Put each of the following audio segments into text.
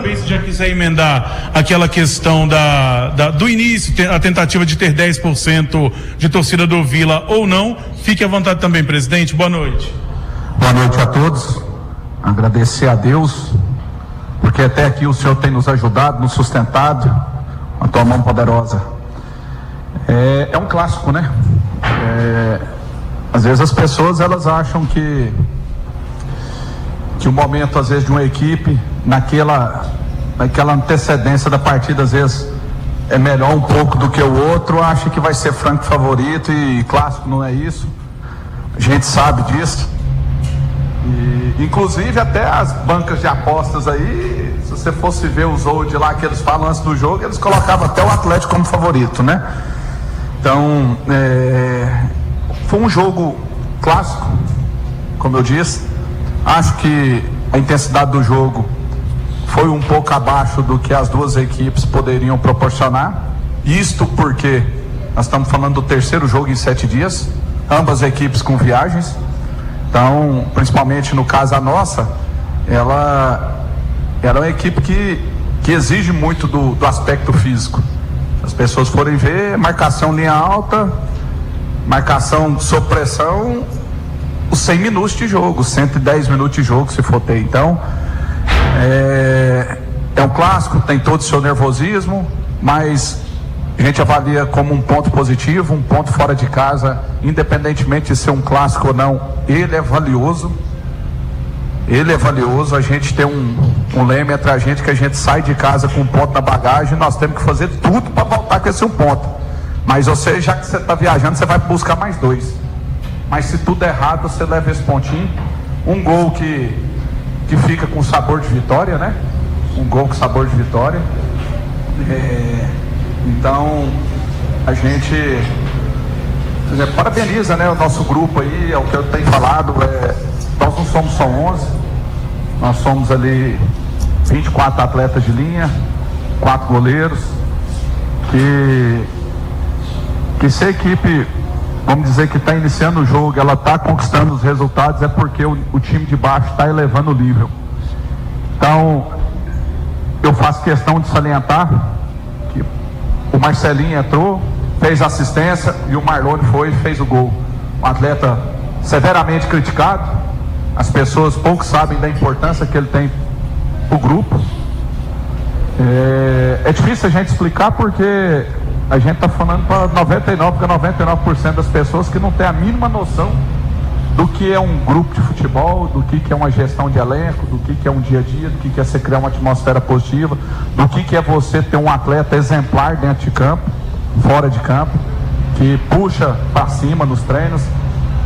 Talvez, se já quiser emendar aquela questão do início, a tentativa de ter 10% de torcida do Vila ou não, fique à vontade também, presidente. Boa noite. Boa noite a todos. Agradecer a Deus, porque até aqui o Senhor tem nos ajudado, nos sustentado, a tua mão poderosa. É um clássico, né? Às vezes as pessoas elas acham que o momento, às vezes, de uma equipe, naquela antecedência da partida, às vezes é melhor um pouco do que o outro, acha que vai ser franco favorito, e clássico não é isso. A gente sabe disso. E, inclusive, até as bancas de apostas aí, se você fosse ver os odds lá que eles falam antes do jogo, eles colocavam até o Atlético como favorito, né? Então, foi um jogo clássico, como eu disse. Acho que a intensidade do jogo foi um pouco abaixo do que as duas equipes poderiam proporcionar. Isto porque nós estamos falando do terceiro jogo em 7 dias, ambas equipes com viagens. Então, principalmente no caso a nossa, ela é uma equipe que exige muito do aspecto físico. As pessoas forem ver, marcação linha alta, marcação sob pressão, os 100 minutos de jogo, 110 minutos de jogo, se for ter. Então, é um clássico, tem todo o seu nervosismo, mas a gente avalia como um ponto positivo, um ponto fora de casa, independentemente de ser um clássico ou não, ele é valioso. Ele é valioso. A gente tem um leme entre a gente, que a gente sai de casa com um ponto na bagagem, nós temos que fazer tudo para voltar com esse um ponto. Mas você, já que você está viajando, você vai buscar mais 2. Mas se tudo é errado, você leva esse pontinho. Um gol que fica com sabor de vitória, né? Um gol com sabor de vitória. Então, a gente parabeniza, né, o nosso grupo aí, é o que eu tenho falado. Nós não somos só 11, nós somos ali 24 atletas de linha, 4 goleiros, que se a equipe, vamos dizer, que está iniciando o jogo, ela está conquistando os resultados, é porque o time de baixo está elevando o nível. Então, eu faço questão de salientar que o Marcelinho entrou, fez assistência, e o Marlone fez o gol. Um atleta severamente criticado, as pessoas pouco sabem da importância que ele tem para o grupo. É difícil a gente explicar, porque a gente está falando para 99% das pessoas que não tem a mínima noção do que é um grupo de futebol, do que é uma gestão de elenco, do que é um dia a dia, do que é você criar uma atmosfera positiva, do que é você ter um atleta exemplar dentro de campo, fora de campo, que puxa para cima nos treinos.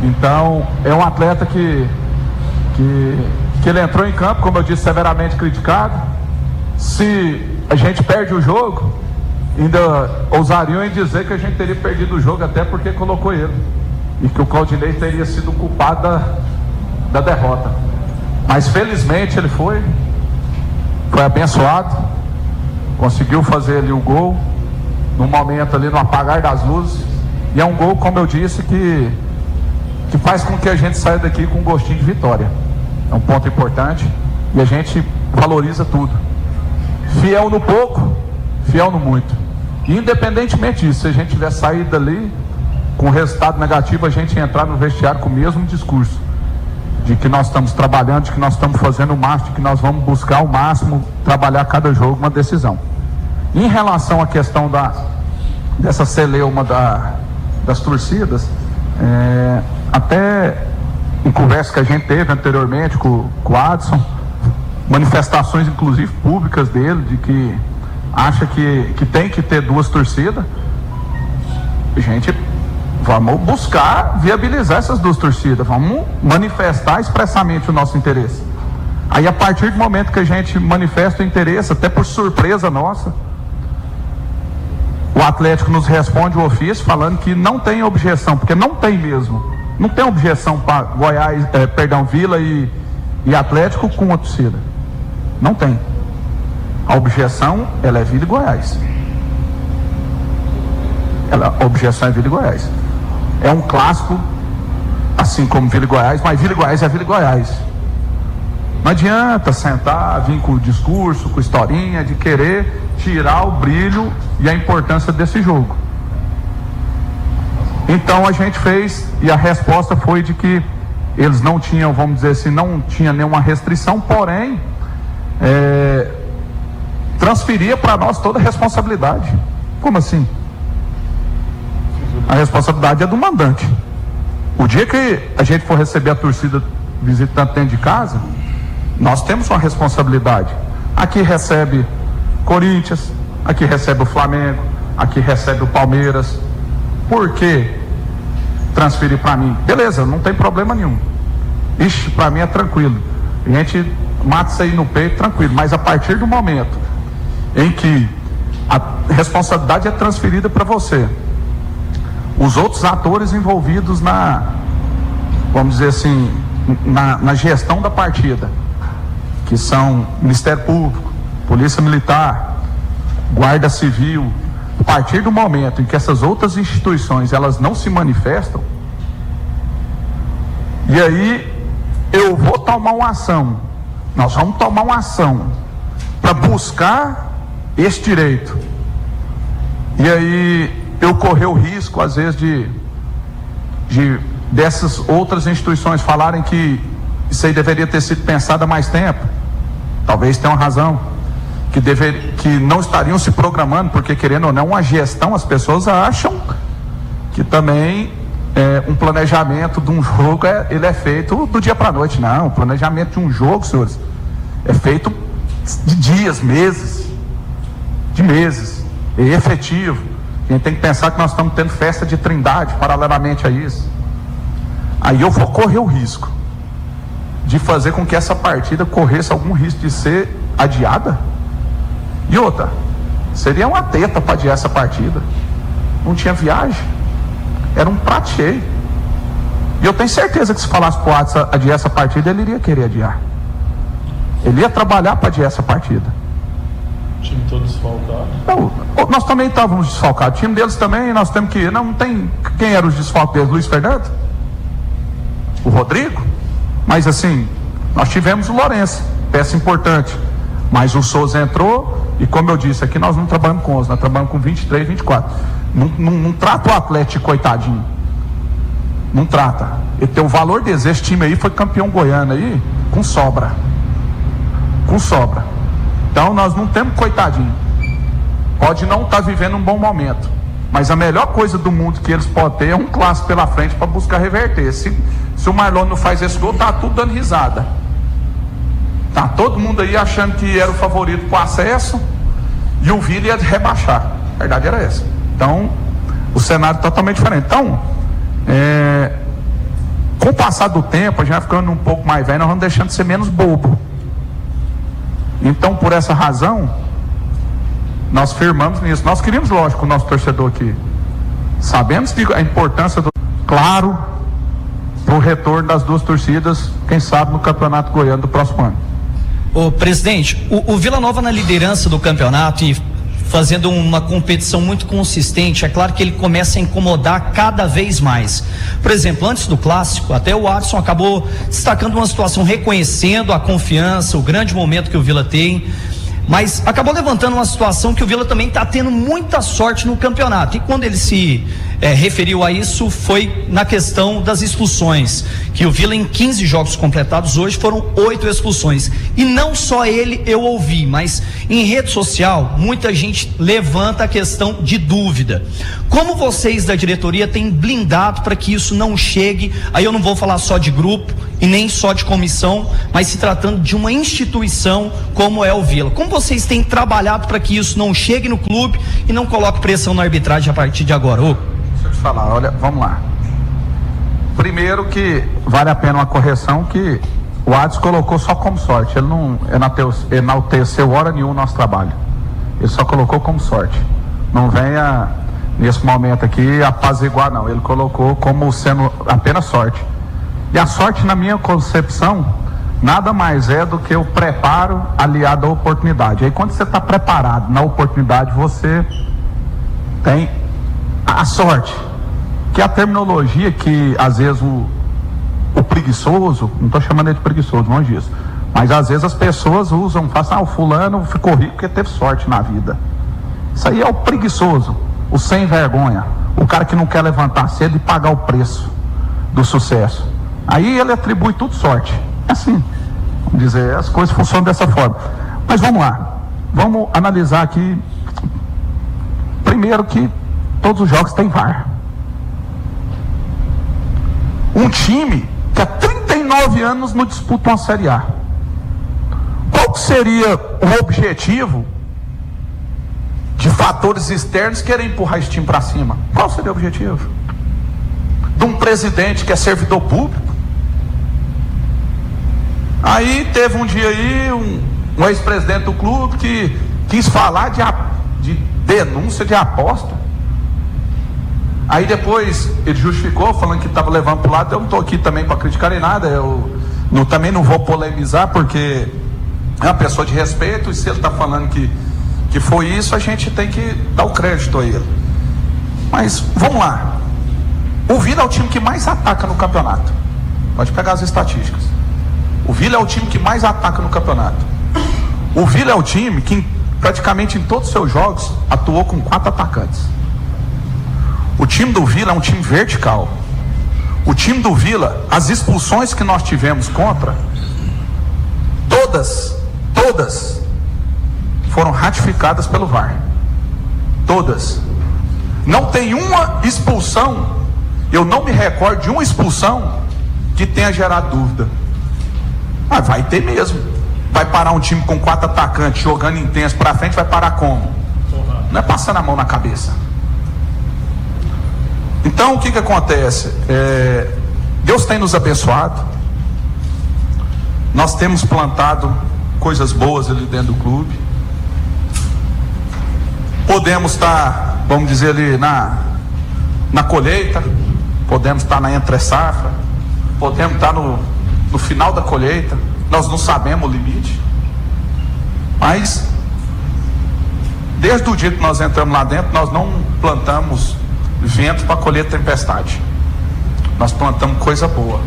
Então, é um atleta que ele entrou em campo, como eu disse, severamente criticado. Se a gente perde o jogo, ainda ousariam em dizer que a gente teria perdido o jogo até porque colocou ele, e que o Claudinei teria sido o culpado da derrota. Mas felizmente ele foi abençoado, conseguiu fazer ali o gol no momento ali, no apagar das luzes, e é um gol, como eu disse, que faz com que a gente saia daqui com um gostinho de vitória. É um ponto importante, e a gente valoriza tudo, fiel no pouco, fiel no muito. E independentemente disso, se a gente tiver saído dali com resultado negativo, a gente entrar no vestiário com o mesmo discurso de que nós estamos trabalhando, de que nós estamos fazendo o máximo, de que nós vamos buscar o máximo, trabalhar cada jogo uma decisão. Em relação à questão dessa celeuma das torcidas, até em conversa que a gente teve anteriormente com o Adson, manifestações inclusive públicas dele, de que acha que tem que ter 2 torcidas. Gente, vamos buscar viabilizar essas 2 torcidas, vamos manifestar expressamente o nosso interesse. Aí, a partir do momento que a gente manifesta o interesse, até por surpresa nossa, o Atlético nos responde o ofício falando que não tem objeção, porque não tem mesmo. Não tem objeção para Vila e Atlético com a torcida. Não tem. A objeção, ela é Vila e Goiás. A objeção é Vila e Goiás. É um clássico, assim como Vila e Goiás, mas Vila e Goiás é Vila e Goiás. Não adianta sentar, vir com o discurso, com historinha, de querer tirar o brilho e a importância desse jogo. Então a gente fez, e a resposta foi de que eles não tinham, vamos dizer assim, não tinha nenhuma restrição, porém transferia para nós toda a responsabilidade. Como assim? A responsabilidade é do mandante. O dia que a gente for receber a torcida visitante dentro de casa, nós temos uma responsabilidade. Aqui recebe Corinthians, aqui recebe o Flamengo, aqui recebe o Palmeiras. Por que transferir para mim? Beleza, não tem problema nenhum. Ixi, para mim é tranquilo. A gente mata isso aí no peito, tranquilo. Mas a partir do momento em que a responsabilidade é transferida para você, os outros atores envolvidos vamos dizer assim, na gestão da partida, que são Ministério Público, Polícia Militar, Guarda Civil, a partir do momento em que essas outras instituições elas não se manifestam, e aí eu vou tomar uma ação, nós vamos tomar uma ação para buscar esse direito, e aí eu correr o risco às vezes de dessas outras instituições falarem que isso aí deveria ter sido pensado há mais tempo. Talvez tenham razão, que não estariam se programando, porque querendo ou não, uma gestão, as pessoas acham que também um planejamento de um jogo ele é feito do dia para a noite. Não, o planejamento de um jogo, senhores, é feito de dias, meses, é efetivo. A gente tem que pensar que nós estamos tendo festa de Trindade paralelamente a isso. Aí eu vou correr o risco de fazer com que essa partida corresse algum risco de ser adiada. E outra, seria uma teta para adiar essa partida. Não tinha viagem, era um prato cheio. E eu tenho certeza que se falasse pro Adson adiar essa partida, ele iria querer adiar. Ele ia trabalhar para adiar essa partida. O time todo desfalcado? Não, nós também estávamos desfalcados. O time deles também, nós temos que... Não tem... Quem eram os desfalques deles? Luiz Fernando? O Rodrigo? Mas assim, nós tivemos o Lourenço, peça importante. Mas o Souza entrou, e como eu disse, aqui nós não trabalhamos com 11, nós trabalhamos com 23, 24. Não trata o Atlético coitadinho. Não trata. Ele tem o valor desse. Esse time aí foi campeão goiano aí, com sobra. Com sobra. Então nós não temos coitadinho. Pode não estar vivendo um bom momento, mas a melhor coisa do mundo que eles podem ter é um clássico pela frente para buscar reverter. Se o Marlon não faz esse gol, tá tudo dando risada. Tá todo mundo aí achando que era o favorito para o acesso e o Vila ia rebaixar. A verdade era essa. Então, o cenário totalmente diferente. Então, com o passar do tempo, a gente vai ficando um pouco mais velho, nós vamos deixando de ser menos bobo. Então, por essa razão, nós firmamos nisso. Nós queríamos, lógico, o nosso torcedor aqui. Sabemos que a importância do... Claro, para o retorno das duas torcidas, quem sabe no Campeonato Goiano do próximo ano. Ô, presidente, o Vila Nova na liderança do campeonato e fazendo uma competição muito consistente, é claro que ele começa a incomodar cada vez mais. Por exemplo, antes do clássico, até o Adson acabou destacando uma situação, reconhecendo a confiança, o grande momento que o Vila tem, mas acabou levantando uma situação que o Vila também está tendo muita sorte no campeonato. E quando ele se referiu a isso, foi na questão das expulsões, que o Vila, em 15 jogos completados hoje, foram 8 expulsões. E não só ele eu ouvi, mas em rede social muita gente levanta a questão de dúvida. Como vocês da diretoria têm blindado para que isso não chegue, aí eu não vou falar só de grupo e nem só de comissão, mas se tratando de uma instituição como é o Vila. Como vocês têm trabalhado para que isso não chegue no clube e não coloque pressão na arbitragem a partir de agora? Deixa eu te falar, olha, vamos lá. Primeiro que vale a pena uma correção, que o Adson colocou só como sorte. Ele não enalteceu hora nenhuma o nosso trabalho. Ele só colocou como sorte. Não venha nesse momento aqui apaziguar, não. Ele colocou como sendo apenas sorte. E a sorte, na minha concepção, nada mais é do que o preparo aliado à oportunidade. Aí quando você está preparado na oportunidade, você tem a sorte, que é a terminologia que às vezes o preguiçoso, não estou chamando ele de preguiçoso, longe disso, Mas às vezes as pessoas usam, falam, o fulano ficou rico porque teve sorte na vida. Isso aí é o preguiçoso, o sem vergonha, o cara que não quer levantar cedo e pagar o preço do sucesso. Aí ele atribui tudo sorte. É assim, vamos dizer, as coisas funcionam dessa forma. Mas vamos lá, vamos analisar aqui. Primeiro que todos os jogos têm VAR. Um time que há 39 anos não disputa uma Série A. Qual seria o objetivo de fatores externos querer empurrar esse time para cima? Qual seria o objetivo? De um presidente que é servidor público? Aí teve um dia aí um ex-presidente do clube que quis falar de denúncia de aposta. Aí depois ele justificou, falando que estava levando para o lado. Eu não estou aqui também para criticar nem nada, também não vou polemizar, porque é uma pessoa de respeito, e se ele está falando que foi isso, a gente tem que dar o crédito a ele. Mas vamos lá, o Vila é o time que mais ataca no campeonato. Pode pegar as estatísticas. O Vila é o time que mais ataca no campeonato. O Vila é o time que praticamente em todos os seus jogos atuou com 4 atacantes. O time do Vila é um time vertical. O time do Vila, as expulsões que nós tivemos contra, todas foram ratificadas pelo VAR. Todas. Não tem uma expulsão, eu não me recordo de uma expulsão que tenha gerado dúvida. Mas vai ter mesmo. Vai parar um time com 4 atacantes jogando intenso pra frente, vai parar como? Não é passando a mão na cabeça. Então o que acontece? Deus tem nos abençoado. Nós temos plantado coisas boas ali dentro do clube. Podemos estar, vamos dizer ali, na colheita. Podemos estar na entre-safra. Podemos estar no final da colheita. Nós não sabemos o limite. Mas desde o dia que nós entramos lá dentro, nós não plantamos vento para colher tempestade. Nós plantamos coisa boa.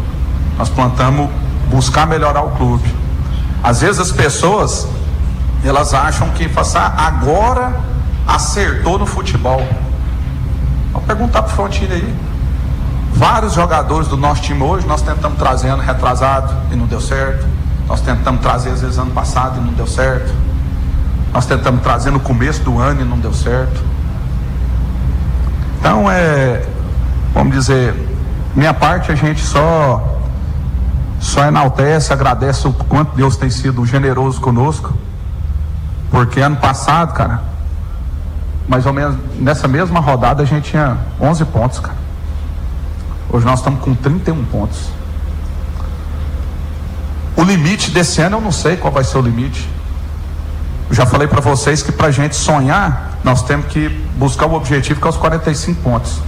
Nós plantamos buscar melhorar o clube. Às vezes as pessoas, elas acham que agora acertou no futebol. Vou perguntar pro Frontini aí. Vários jogadores do nosso time hoje, nós tentamos trazer ano retrasado e não deu certo. Nós tentamos trazer às vezes ano passado e não deu certo. Nós tentamos trazer no começo do ano e não deu certo. Então vamos dizer, minha parte a gente só enaltece, agradece o quanto Deus tem sido generoso conosco, porque ano passado, cara, mais ou menos nessa mesma rodada a gente tinha 11 pontos, cara. Hoje nós estamos com 31 pontos. O limite desse ano eu não sei qual vai ser o limite. Eu já falei para vocês que pra gente sonhar, nós temos que buscar o objetivo, que é os 45 pontos.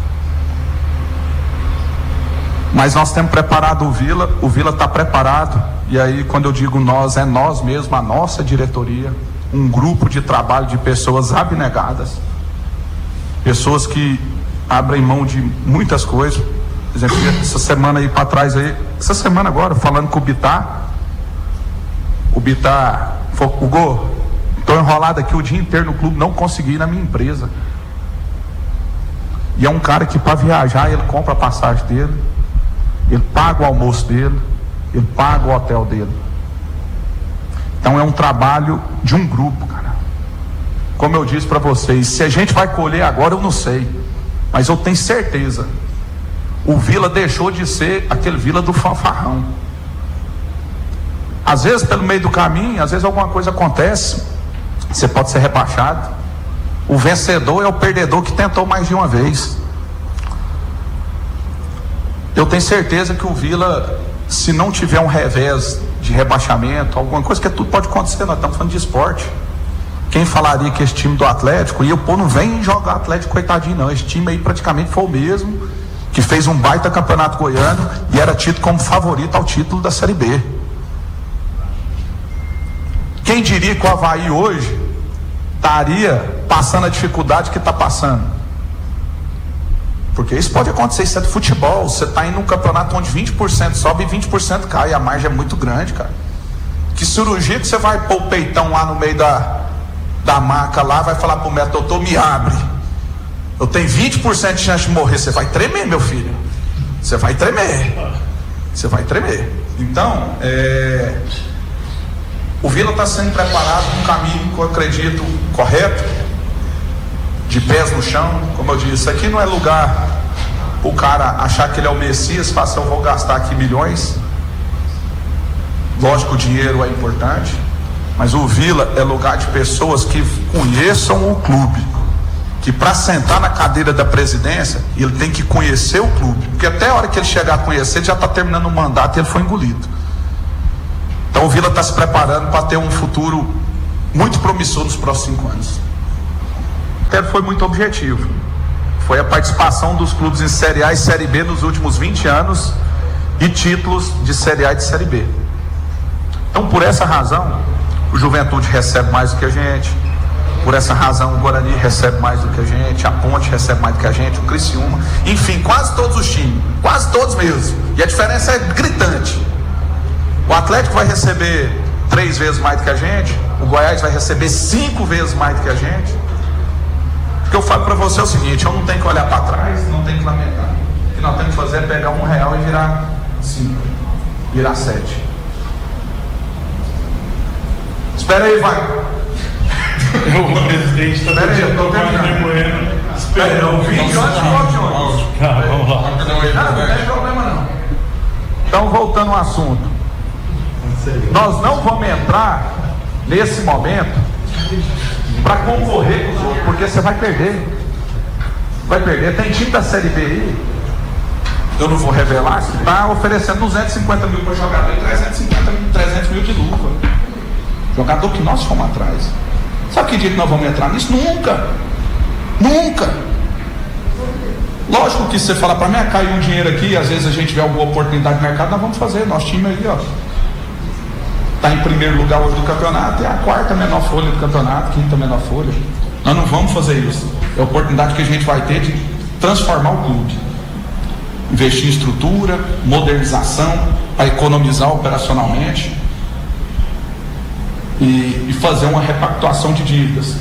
Mas nós temos preparado o Vila está preparado. E aí quando eu digo nós, é nós mesmo, a nossa diretoria, um grupo de trabalho de pessoas abnegadas, pessoas que abrem mão de muitas coisas. Por exemplo, essa semana aí para trás aí, essa semana agora, falando com o Bittar falou, Hugo, estou enrolado aqui o dia inteiro no clube, não consegui ir na minha empresa. E é um cara que para viajar ele compra a passagem dele, ele paga o almoço dele, ele paga o hotel dele. Então é um trabalho de um grupo, cara. Como eu disse para vocês, se a gente vai colher agora eu não sei, mas eu tenho certeza, o Vila deixou de ser aquele Vila do fanfarrão. Às vezes pelo meio do caminho, às vezes alguma coisa acontece, você pode ser rebaixado. O vencedor é o perdedor que tentou mais de uma vez. Eu tenho certeza que o Vila, se não tiver um revés de rebaixamento, alguma coisa, que tudo pode acontecer, nós estamos falando de esporte. Quem falaria que esse time do Atlético, e o pô, não vem jogar Atlético coitadinho não, esse time aí praticamente foi o mesmo, que fez um baita campeonato goiano e era tido como favorito ao título da Série B. Quem diria que o Avaí hoje estaria passando a dificuldade que está passando? Porque isso pode acontecer, isso é do futebol. Você está indo num campeonato onde 20% sobe e 20% cai, a margem é muito grande, cara. Que cirurgia que você vai pôr o peitão lá no meio da maca lá, vai falar pro médico, doutor, me abre. Eu tenho 20% de chance de morrer. Você vai tremer, meu filho. Você vai tremer. Você vai tremer. Então, o Vila está sendo preparado com um caminho que eu acredito correto, de pés no chão. Como eu disse, aqui não é lugar o cara achar que ele é o Messias, falar assim, eu vou gastar aqui milhões. Lógico, o dinheiro é importante, mas o Vila é lugar de pessoas que conheçam o clube, que para sentar na cadeira da presidência, ele tem que conhecer o clube, porque até a hora que ele chegar a conhecer, ele já está terminando o mandato e ele foi engolido. Então o Vila está se preparando para ter um futuro muito promissor nos próximos 5 anos. Até foi muito objetivo. Foi a participação dos clubes em Série A e Série B nos últimos 20 anos e títulos de Série A e de Série B. Então, por essa razão, o Juventude recebe mais do que a gente. Por essa razão, o Guarani recebe mais do que a gente, a Ponte recebe mais do que a gente, o Criciúma, enfim, quase todos os times, quase todos mesmo. E a diferença é gritante. O Atlético vai receber 3 vezes mais do que a gente, o Goiás vai receber 5 vezes mais do que a gente. O que eu falo para você é o seguinte: eu não tenho que olhar para trás, não tenho que lamentar. O que nós temos que fazer é pegar R$1 e virar 5, virar 7. Espera aí, vai. O presidente está terminando. Espera, o vídeo antes do áudio. Tá, vamos lá. Não tem problema não. Então, voltando ao assunto, nós não vamos entrar nesse momento para concorrer com os outros, porque você vai perder. Vai perder. Tem time da Série B aí, eu não vou revelar, que está oferecendo 250 mil para jogador e 300 mil de luva. Jogador que nós fomos atrás. Sabe que dia que nós vamos entrar nisso? Nunca. Nunca. Lógico que se você falar para mim, caiu um dinheiro aqui, às vezes a gente vê alguma oportunidade de mercado, nós vamos fazer. Nosso time aí, ó, está em primeiro lugar hoje do campeonato, é a 4ª menor folha do campeonato, 5ª menor folha. Nós não vamos fazer isso. É a oportunidade que a gente vai ter de transformar o clube. Investir em estrutura, modernização, para economizar operacionalmente e fazer uma repactuação de dívidas.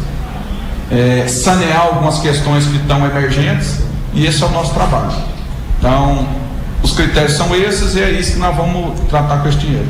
Sanear algumas questões que estão emergentes, e esse é o nosso trabalho. Então, os critérios são esses e é isso que nós vamos tratar com esse dinheiro.